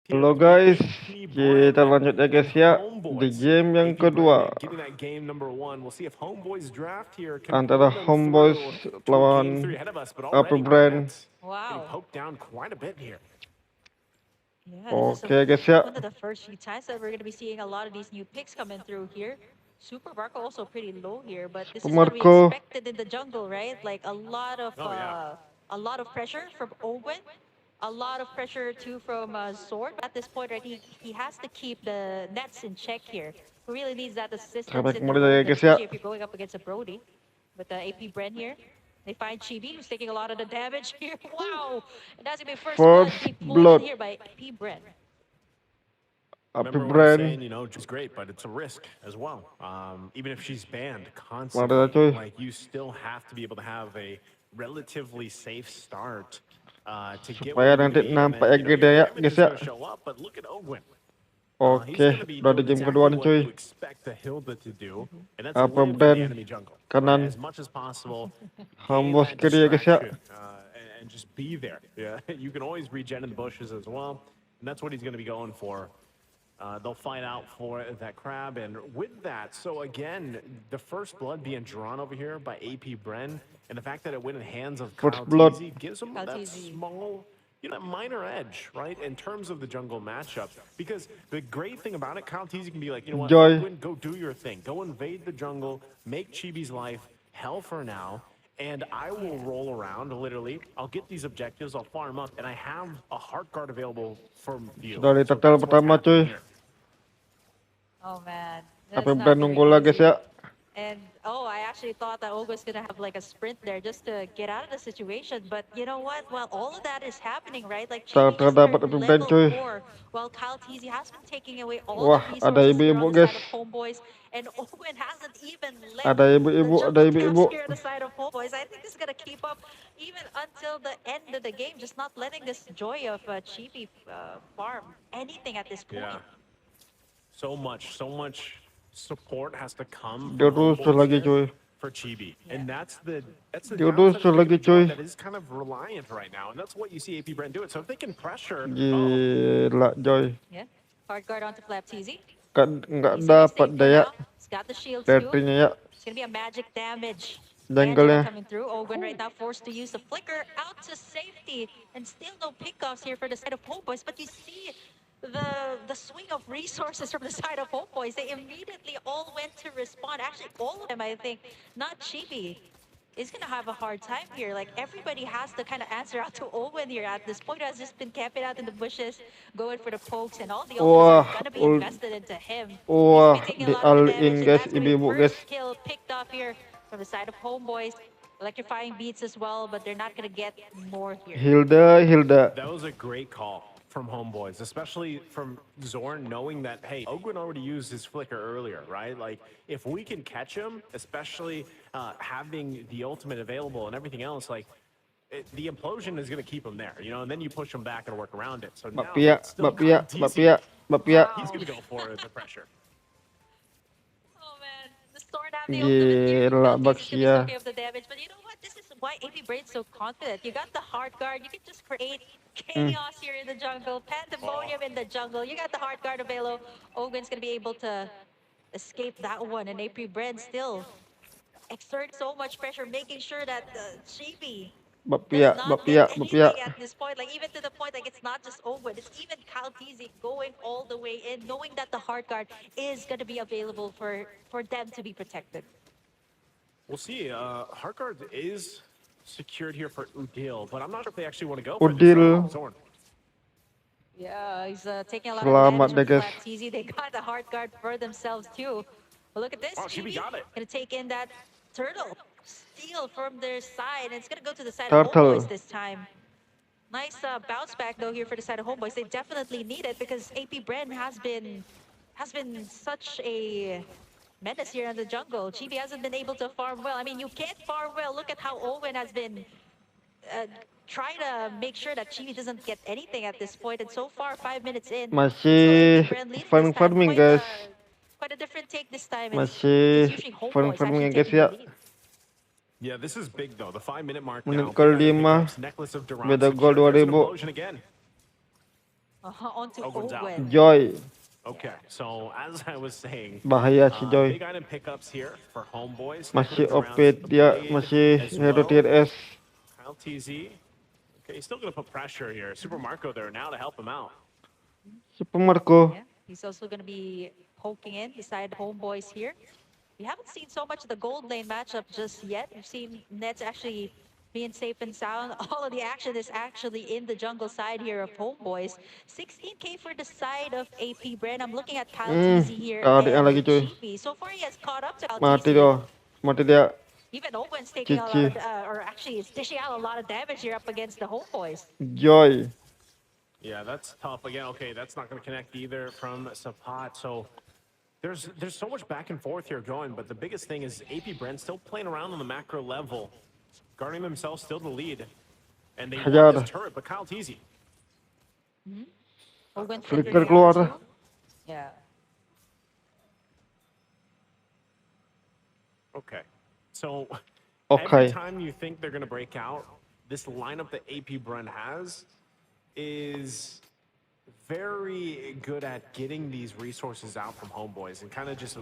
Halo guys, kita lanjut ya guys ya di game yang kedua antara Homebois lawan AP Bren. Wow. Yeah, this is Oke guys ya, one of the first few times that we're going to be seeing a lot of these new picks coming through here. Super Marco also pretty low here, but this is going to be Marco expected in the jungle, right? Like a lot of pressure from Owgwen, a lot of pressure too from Xorn. At this point, right, he has to keep the nets in check here. He really needs that assistance sampai in the kembali lane, ya guys ya. especially if you're going up against a Brody with the AP Bren here. They find Chibi, who's taking a lot of the damage here. Wow! And that's going to be first blood First being pulled in blood, here by AP Bren. AP Bren. Mana cuy? Supaya nanti nampak yang gede ya guys ya. Oke, udah di game kedua nih cuy. AP Bren kanan, Homebois kiri ya guys ya. They'll fight out for that crab, and with that, so again, the first blood being drawn over here by AP Bren, and the fact that it went in the hands of First blood. KyleTzy gives him that small, that minor edge, right, in terms of the jungle matchup. Because the great thing about it, KyleTzy can be like, you know what, Joy. Owgwen, go do your thing, go invade the jungle, make Chibi's life hell for now. And I will roll around, literally. I'll get these objectives, I'll farm up, and I have a heart guard available for you. Sudah di tetel pertama cuy. Oh man, AP that's Bren not gonna nunggu lah be guys easy. ya. And I actually thought that Olga was gonna have like a sprint there just to get out of the situation. But you know what? While all of that is happening, right? Like Chibi just Terdapat turned AP Bren level cuy. 4, while KyleTzy has been taking away all Wah, the ada resources here ibu-ibu on the guys. side of Homeboys, and Owgwen hasn't even left Ada the ibu-ibu, ada jungle ibu-ibu. camps here on the side of Homeboys. I think this is gonna keep up even until the end of the game, just not letting this joy of Chibi farm anything at this point. Yeah. So much support has to come Dia from rusuh Homeboys lagi here cuy. for Chibi. And that's the Dia downside rusuh of lagi the jungle cuy. that is kind of reliant right now. And that's what you see AP Bren do it. So if they can pressure, Gila Joy. Yeah, hard guard onto HapyTzy. Kan nggak He's gonna dapat stay for daya now. He's got the shields too. battery-nya ya. It's gonna be a magic damage. Jungle-nya. Coming through. Owgwen right now forced to use the flicker out to safety, and still no pickoffs here for the side of Homeboys. But you see the swing of resources from the side of Homeboys. They immediately all went to respond. Actually, all of them, I think. Not Chibi is gonna have a hard time here. Like everybody has to kind of answer out to Owgwen here at this point. Has just been camping out in the bushes, going for the pokes, and all the ultimates are gonna be invested into him. Wah, He's taking di a lot of all the damage, in and guys, that's gonna be ibu-ibu guys. first kill picked up here from the side of Homeboys. Electrifying beats as well, but they're not gonna get more here. Hilda. that was a great call from Homeboys, especially from Xorn, knowing that, hey, Owgwen already used his flicker earlier, right? Like, if we can catch him, especially having the ultimate available and everything else, like, the implosion is going to keep him there, and then you push him back and work around it. So now it's still KyleTzy. He's going to go for the pressure. Oh man, the Xorn have the ultimate here. Gila, KyleTzy should be Baxia. soaking up the damage, but you know what? This is why AP Bren's so confident. You got the hard guard. You can just create chaos here in the jungle, pandemonium in the jungle. You got the hard guard available. Owgwen's gonna be able to escape that one, and AP Bren still exert so much pressure, making sure that Chibi does not get anything at this point. Like even to the point, like it's not just Owgwen, it's even KyleTzy going all the way in, knowing that the hard guard is gonna be available for them to be protected. We'll see. Heart guard is secured here for Udil, but I'm not sure if they actually want to go for Udil. Xorn. Yeah, he's taking a lot Selamat of damage deh, from guys. HapyTzy. They got the hard guard for themselves too. But look at this, Oh, Chibi got it. gonna take in that turtle steal from their side, and it's gonna go to the side Turtle. of Homeboys this time. Nice bounce back though here for the side of Homeboys. They definitely need it because AP Bren has been such a menace here in the jungle. Chibi hasn't been able to farm well. I mean, you can't farm well. Look at how Owgwen has been trying to make sure that Chibi doesn't get anything at this point. And so far, 5 minutes in, Masih Bren leading this time. farming guys. Quite a different take this time. Masih It's usually Homeboys farming actually guys taking ya. the lead. Yeah, this is big though. The 5-minute mark Menit now. ke-5, Necklace of Durant beda gol secured. There's an 2000. implosion again. Onto Owgwen's out. Owgwen. Joy. Okay, so as I was saying, Bahaya si Joy. big item pickups here for Homeboys. Masih Knifing OP around the dia, blade masih as hero well. tier S. KyleTzy. Okay, he's still going to put pressure here. Super Marco there now to help him out. Super Marco. Yeah, he's also going to be poking in beside Homeboys here. We haven't seen so much of the gold lane matchup just yet. We've seen Nets actually being safe and sound. All of the action is actually in the jungle side here of Homeboys. 16K for the side of AP Bren. I'm looking at KyleTzy here Tarik and lagi cuy. Chibi. So far, he has caught up to Mati KyleTzy. doh. Mati dia. Even Owgwen's taking a lot Cici. of, or actually is dishing out a lot of damage here up against the Homeboys. Joy. Yeah, that's tough. Again, okay, that's not going to connect either from Sepat. So there's so much back and forth here going, but the biggest thing is AP Bren still playing around on the macro level, guarding themselves still to lead. And they Hajar. want this turret, but KyleTzy. Owgwen Flicker flickering keluar out dah. too. Yeah. Okay. So Okay. every time you think they're going to break out, this lineup that AP Bren has is very good at getting these resources out from Homeboys and kind of just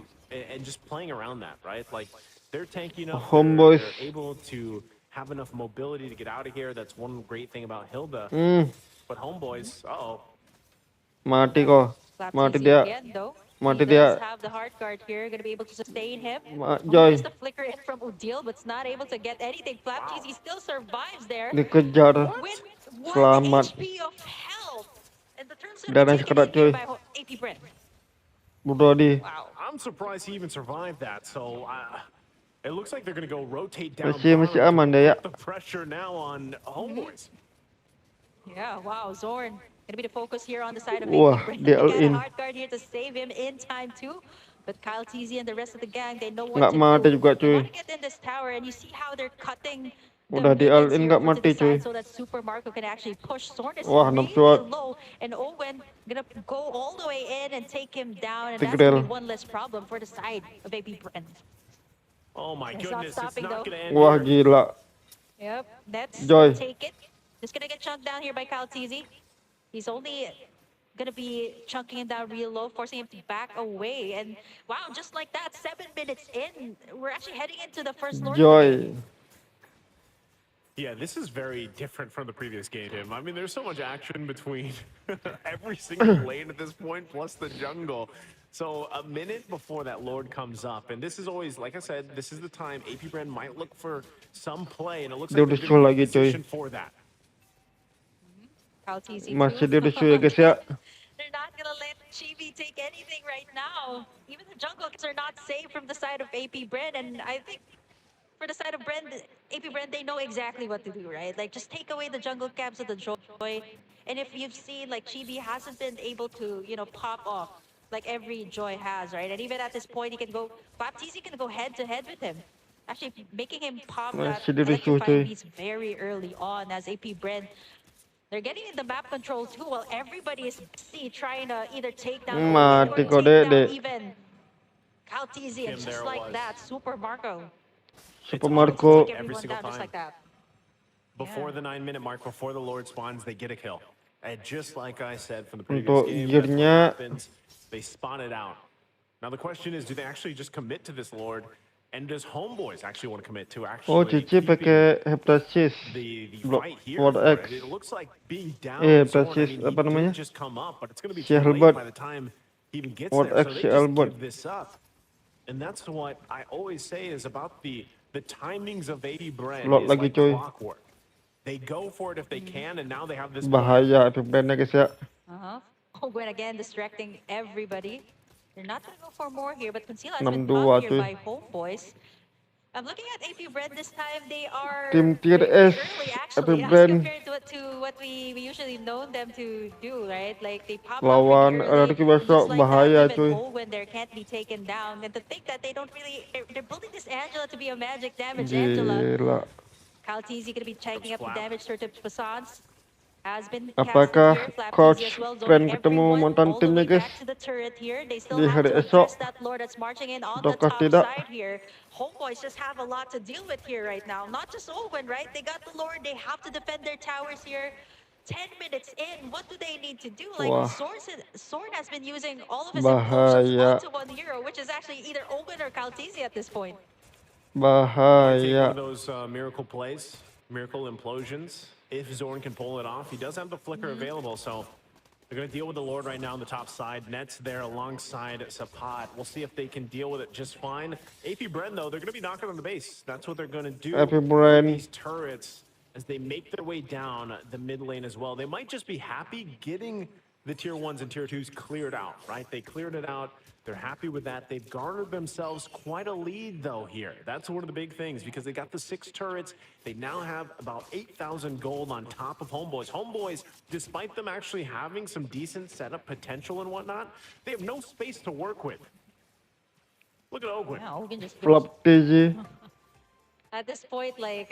playing around that, right? Like they're tanky enough, Homeboys. they're able to have enough mobility to get out of here. That's one great thing about Hilda. But Homeboys, uh-oh. Mati kok. Mati KyleTzy dia. again, though. Mati He does dia. have the hard guard here, gonna be able to sustain him. Joy. Just a flicker in from Udil, but's not able to get anything. KyleTzy still survives there Dikejar. with 1 Selamat. HP of health. And the turn's Dan gonna yang be taken sekerat, in here cuy. by AP Bren. Budodi. Wow. I'm surprised he even survived that. So it looks like they're going to go rotate down. Masih bottom aman to dia ya. put the pressure now on Homeboys. Yeah, wow, Xorn gonna be the focus here on the side of Wah, AP Bren. dia They all got a in. hard guard here to save him in time too. But KyleTzy and the rest of the gang, they know what Nggak to mati do. juga They want cuy. to get in this tower, and you see how they're cutting the Udah di all minions in here nggak over to mati the cuy. side so that Super Marco can actually push. Xorn is Wah, really nafsuat. low, and Owgwen gonna go all the way in and take him down, and that's Tigrel. gonna be one less problem for the side of AP Bren. Oh my It's not goodness, it's stopping, not though. going to end Wah here. gila. Yep, Nets Joy. will take it. Just gonna get chunked down here by KyleTzy. He's only gonna be chunking him down real low, forcing him to back away. And wow, just like that, 7 minutes in, we're actually heading into the first Lord of the Joy. game. Yeah, this is very different from the previous game, Tim. I mean, there's so much action between every single lane at this point, plus the jungle. So a minute before that Lord comes up, and this is always, like I said, this is the time AP Bren might look for some play, and it looks Dia like udah they're show going to be lagi cuy. positioned for that. KyleTzy Masih too. dia udah show ya guys ya. They're not gonna let Chibi take anything right now. Even the jungle kids are not safe from the side of AP Bren, and I think for the side of Bren, AP Bren, they know exactly what to do, right? Like, just take away the jungle camps of the Joy. And if you've seen, like, Chibi hasn't been able to, pop off like every Joy has, right? And even at this point, he can go, KyleTzy can go head to head with him. Actually, making him pop that Masih dia udah show electrifying cuy. beats very early on as AP Bren. They're getting in the map control too, while everybody is busy trying to either take down Owgwen or Mati kok take down dek. even KyleTzy, and Tim, just there it like was. that, Super Marco. Super It's Marco. Take every everyone single down just time. like that. Before Yeah. the 9-minute mark, before the Lord spawns, they get a kill. And just like I said from the previous Untuk game, that's what gearnya. happens. They spawn it out. Now the question is, do they actually just commit to this Lord? And does Homeboys actually want to commit to actually Oh Cici keeping pakai HapyTzy. the Block fight here Ward for X. it? It looks like being down Xorn, I HapyTzy mean, apa he namanya? did just come up, but it's going to be Si too late Albert. by the time he even gets Ward there. So X they si just Albert. give this up. And that's what I always say is about the timings of AP Bren Lot is lagi, like cuy. clockwork. They go for it if they can, and now they have this. Bahaya AP Bren ya guys ya. Owgwen again distracting everybody. They're not gonna go for more here, but Conceal has 6-2 been caught here cuy. by Homeboys. I'm looking at AP Bren this time. They are Tim tier very S. early AP actually, as Bren compared to what we usually known them to do, right? Like they pop off lawan really early, Ricky and besok just like that, bahaya even cuy. Owgwen there can't be taken down. And to think that they don't really, they're building this Angela to be a magic damage Angela. Gila. KyleTzy gonna be checking up the Flap. damage to Passance. Has been Apakah casted here. Coach KyleTzy as well, Bren zoning ketemu everyone mantan all the timnya way guys back to the turret here. They still di have hari to esok? address that Lord that's marching in on the Ataukah top tidak? side here. Homeboys just have a lot to deal with here right now. Not just Owgwen, right? They got the Lord. They have to defend their towers here. 10 minutes in, what do they need to do? Like, Wah, Xorn has been using all of his implosions bahaya, onto one hero, which is actually either Owgwen or KyleTzy at this point. Might take one bahaya. of those miracle plays, miracle implosions. If Xorn can pull it off, he does have the flicker available, so they're going to deal with the Lord right now on the top side. Net's there alongside Sepat. We'll see if they can deal with it just fine. AP Bren, though, they're going to be knocking on the base. That's what they're going to do AP with Bren. these turrets as they make their way down the mid lane as well. They might just be happy getting the tier 1s and tier 2s cleared out, right? They cleared it out. They're happy with that. They've garnered themselves quite a lead, though, here. That's one of the big things, because they got the 6 turrets. They now have about 8,000 gold on top of Homebois. Homebois, despite them actually having some decent setup potential and whatnot, they have no space to work with. Look at Owgwen. Yeah, Owgwen just goes. Flop TG. At this point, like,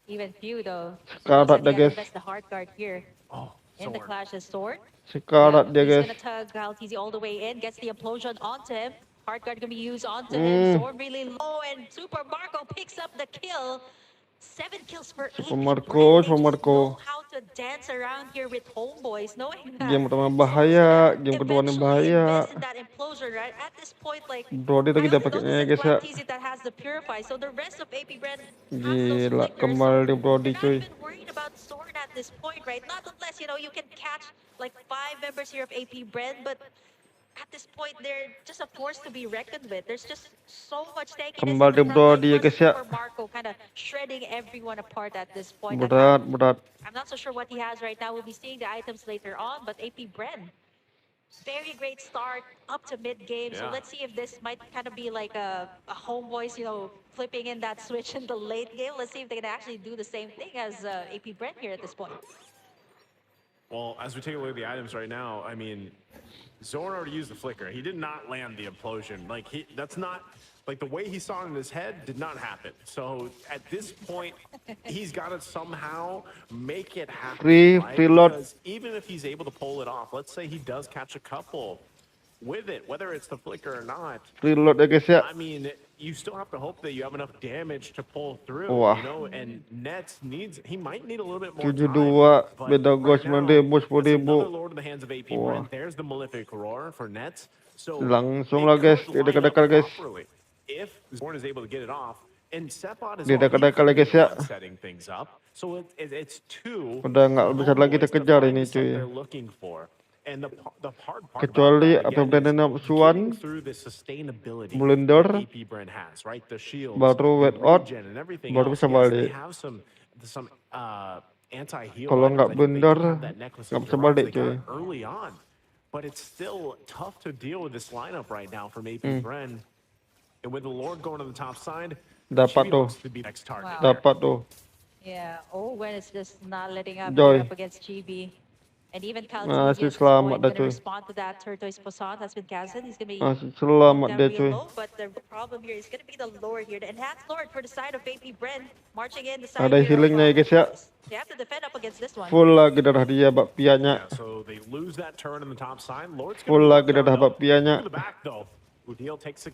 even Pheww, though, Sekarat he dia has to guys. invest the hard guard here. Oh, In the Xorn. clash is Sword. Sekarat dia He's guys. gonna tug KyleTzy all the way in, gets the implosion onto him. Hard guard gonna be used onto him. Sword really low, and Super Marco picks up the kill. 7 kills for Super AP Marco, Bren. They Super just Marco. know how to dance around here with Homebois, knowing that Game pertama Sword's bahaya, gonna game kedua ini eventually bahaya. invest in that implosion, right? At this point, like, Brody lagi I dah only paketnya noticed ya that guys ya. KyleTzy that has the Purify, so the rest of AP Bren has those Gila, flickers, so kembali Brody they're not cuy. even worried about Sword at this point, right? Not unless, you can catch like 5 members here of AP Bren, but at this point, they're just a force to be reckoned with. There's just so much tankiness in Kembali the front line, Brody ya plus guys ya. Super Marco kind of shredding everyone apart at this point. Berat. I'm not so sure what he has right now. We'll be seeing the items later on, but AP Bren, very great start up to mid game. So Yeah. let's see if this might kind of be like a Homebois, flipping in that switch in the late game. Let's see if they can actually do the same thing as AP Bren here at this point. Well, as we take a look at the items right now, I mean, Xorn already used the flicker. He did not land the implosion. Like, that's not, like, the way he saw it in his head did not happen. So at this point, he's got to somehow make it happen. Free lot. Because even if he's able to pull it off, let's say he does catch a couple with it, whether it's the flicker or not. Reload ya guys ya. I mean, you still have to hope that you have enough damage to pull through, Wah. and Nets he might need a little bit more 72 time. beda gua Right now, 9.000 that's 10.000. another Lord in the hands of AP Wah. Bren. There's the Malefic Roar for Nets. So Langsung it lah guys, could dia line up dekat-dekat guys. properly if Xorn is able to get it off. And Sepat is Dia dekat-dekat lah guys ya. setting things up. So it's 2. Udah nggak bisa lagi Homebois to terkejar find ini the set cuy. they're looking for. And the hard part Kecuali about that, apa again, Brandon is Suan, getting through the sustainability Blunder, that AP Bren has, right? The shields, baru the wet out, regen, and everything baru else. bisa Yes, they balik. have some anti-heal Kalau items. nggak I think they blunder, do have that necklace nggak of bisa Gerards balik they got cuy. early on. But it's still tough to deal with this lineup right now from AP Bren. And with the Lord going to the top side, Dapat Chibi tuh, looks to be next target. Wow. dapat tuh. Yeah, Owgwen is just not letting up Joy. here up against Chibi. And even Masih KyleTzy at this selamat point dah gonna cuy. respond to that turquoise poisson that's been casted. He's gonna be Masih knocked selamat down dia real cuy. low, but the problem here is gonna be the Lord here. The enhanced Lord for the side of AP Bren, marching in the side Ada here of healingnya ya guys ya. Homebois. They have to defend up against this one. Full lagi darah dia bakpianya. Yeah, so they lose that turn on the top side. Lord's Full gonna lagi darah bakpianya. Look at the back though. Udil takes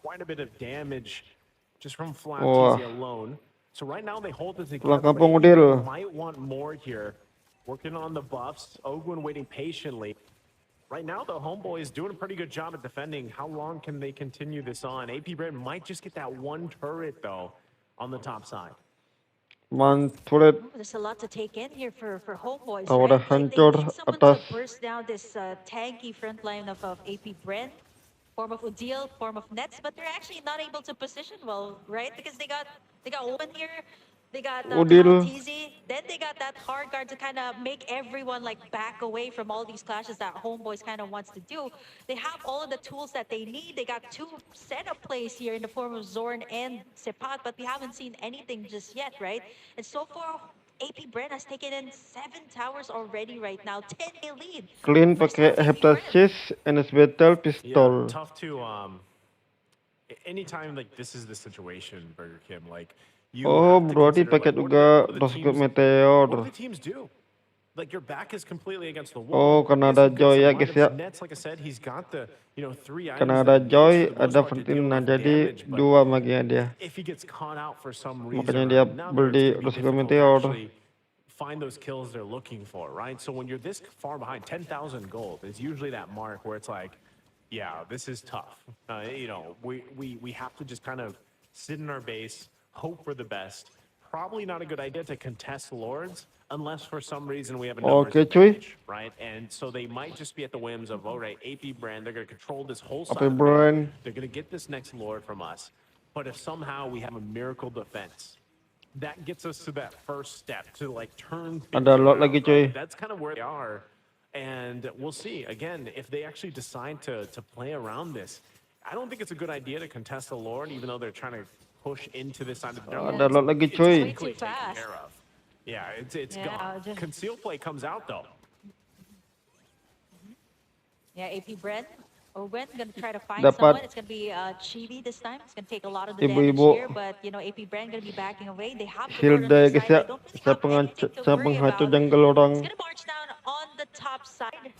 quite a bit of damage just from Wah. HapyTzy alone. So right now they hold it together. Pulang kampung but AP Udil. might want more here. Working on the buffs. Owgwen waiting patiently. Right now, the Homeboy is doing a pretty good job at defending. How long can they continue this on? AP Bren might just get that one turret though on the top side. Mantulet. There's a lot to take in here for Homebois, Tahu dah right? Like, they hancur need someone atas. to burst down this tanky front line of AP Bren. Form of Udil, form of Nets, but they're actually not able to position well, right? Because they got Owgwen here, they got Udil. KyleTzy, then they got that hard guard to kind of make everyone like back away from all these clashes that Homebois kind of wants to do. They have all of the tools that they need. They got 2 setup plays here in the form of Xorn and Sepat, but we haven't seen anything just yet, right? And so far, AP Bren has taken in 7 towers already right now, 10 lead. Clean First pakai up, AP Bren. HapyTzy, NS Battle, Yeah, pistol. tough to anytime like this is the situation, Burger Kim, like you Oh, have to Brody consider, pakai like, juga what do Roscoe what do Meteor. the teams do? Like your back is completely against the Oh, wall. karena He has ada some good Joy ya set guys lineups. ya. Nets, like I said, he's got the 3 items. Karena that ada he needs Joy, for the most ada part to deal Vertina, with jadi damage, but 2 maginya dia. if he gets caught out for some reason Makanya or dia another, beli it's gonna be Roscoe difficult to Meteor. actually find those kills they're looking for, right? So when you're this far behind, 10,000 gold is usually that mark where it's like, yeah, this is tough. You know, we have to just kind of sit in our base, hope for the best. Probably not a good idea to contest Lords unless for some reason we have a numbers Oke cuy, advantage, right? And so they might just be at the whims of, all right, AP Bren, they're going to control this whole AP side of the map. Bren. They're going to get this next Lord from us. But if somehow we have a miracle defense, that gets us to that first step to like turn things Ada lot around, lagi cuy. right? That's kind of where they are. And we'll see, again, if they actually decide to play around this. I don't think it's a good idea to contest the Lord, even though they're trying to push into this side of the jungle. Ada lot lagi It's cuy. quickly Way too taken fast. care of. Yeah, it's Yeah, gone. just- Conceal play comes out, though. Yeah, AP Bren. Owgwen gonna try to find Dapat. someone. It's gonna be Chibi this time. It's gonna take a lot of the damage Ibu-ibu. here, but you know AP Bren gonna be backing away. They have the Shield Lord on their guys side. ya. They don't really have anything to Saya worry penghancur about. jungle orang. He's gonna march down on the top side.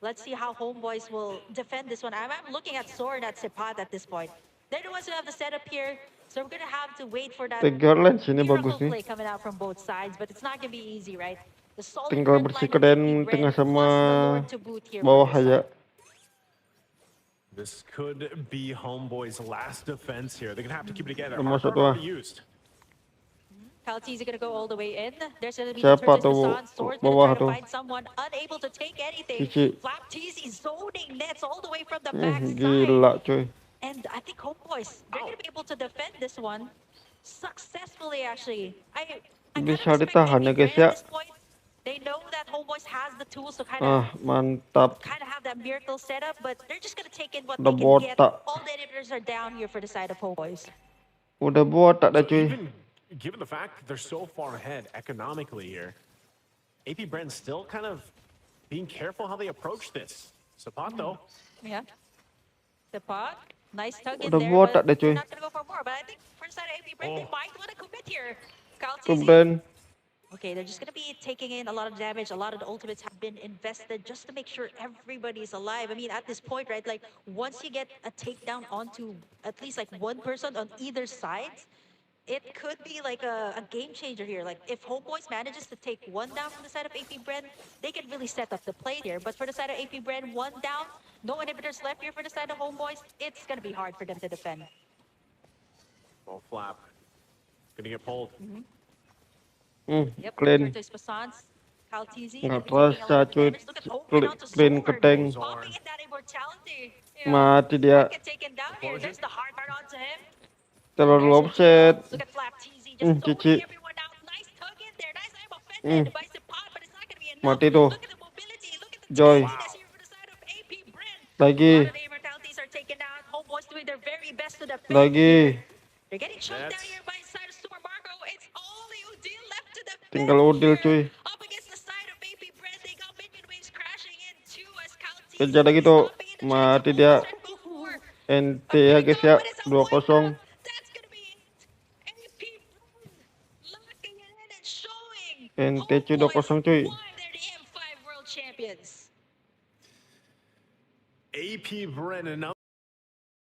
Let's see how Homeboys will defend this one. I'm looking at Xorn at Sepat at this point. They're the ones who have the setup here, so we're gonna have to wait for that Tiga lane sini miracle bagus nih. play coming out from both sides, but it's not gonna be easy, right? The solid Tinggal front bersih line of AP keren Bren tengah plus sama the Lord to boot here bawah for this ya. side. This could be Homeboy's last defense here. They're going to have to keep it together. Nomor Hard satu already lah. used. KyleTzy gonna go all the way in. There's gonna be Siapa the Turkish tuh Basan. Sword's gonna bawah try to tuh? find someone, unable to take anything. Cici. HapyTzy zoning nets all the way from the backside. Gila cuy. And I think Homeboys, they're gonna be able to defend this one successfully actually. I kind of Bisa respect ditahan ya AP guys Bren ya. at this point. They know that Homeboys has the tools to kind Ah, mantap. of have that miracle setup, but they're just gonna take in what Udah they can get. botak. All the inhibitors are down here for the side of Homeboys. Udah botak dah So cuy. even given the fact that they're so far ahead economically here, AP Bren's still kind of being careful how they approach this. Sepat, though, Yeah. Sepat, nice tug in Udah there, botak but deh, cuy. they're not gonna go for more. But I think for the side of AP Bren, they might want to commit here. Ke KyleTzy. Bren. Okay, they're just gonna be taking in a lot of damage. A lot of the ultimates have been invested just to make sure everybody's alive. I mean, at this point, right? Like once you get a takedown onto at least like one person on either side, it could be like a game changer here. Like if Homeboys manages to take one down from the side of AP Bren, they can really set up the play here. But for the side of AP Bren, one down, no inhibitors left here for the side of Homeboys. It's gonna be hard for them to defend. well, Flap, gonna get pulled. Yep, Clean. Turkish Basans. KyleTzy. Nggak taking a lot terasa of cuy. damage. Look at Owgwen onto Clean Xorn. keteng. Popping in that immortality. Mati dia. Get taken down here. There's the hard part onto him. Terlalu There's offset. Look at HapyTzy just Cici. zoning everyone out. Nice tug in there. Nice I'm offended by Sepat, but it's not gonna be enough. Mati tuh. Look at the mobility. Look at the Joy. tankiness here for the side of AP Bren. Lagi. A lot of the immortalities are taken down. Homeboys doing their very best to defend Lagi. here. They're getting choked down That's- here by the side of Super Marco. It's only Udil left to defend Tinggal Udil, here. cuy. Up against the side of AP Bren. They got minion waves crashing in too as KyleTzy Kejar lagi tuh. stopping in the Mati chance of dia. Homeboys and before. NT ya guys ya. 2-0. That's gonna be it. AP locking it in and showing. NT cuy 2-0 cuy. Why they're the M5 world champions. AP Bren, another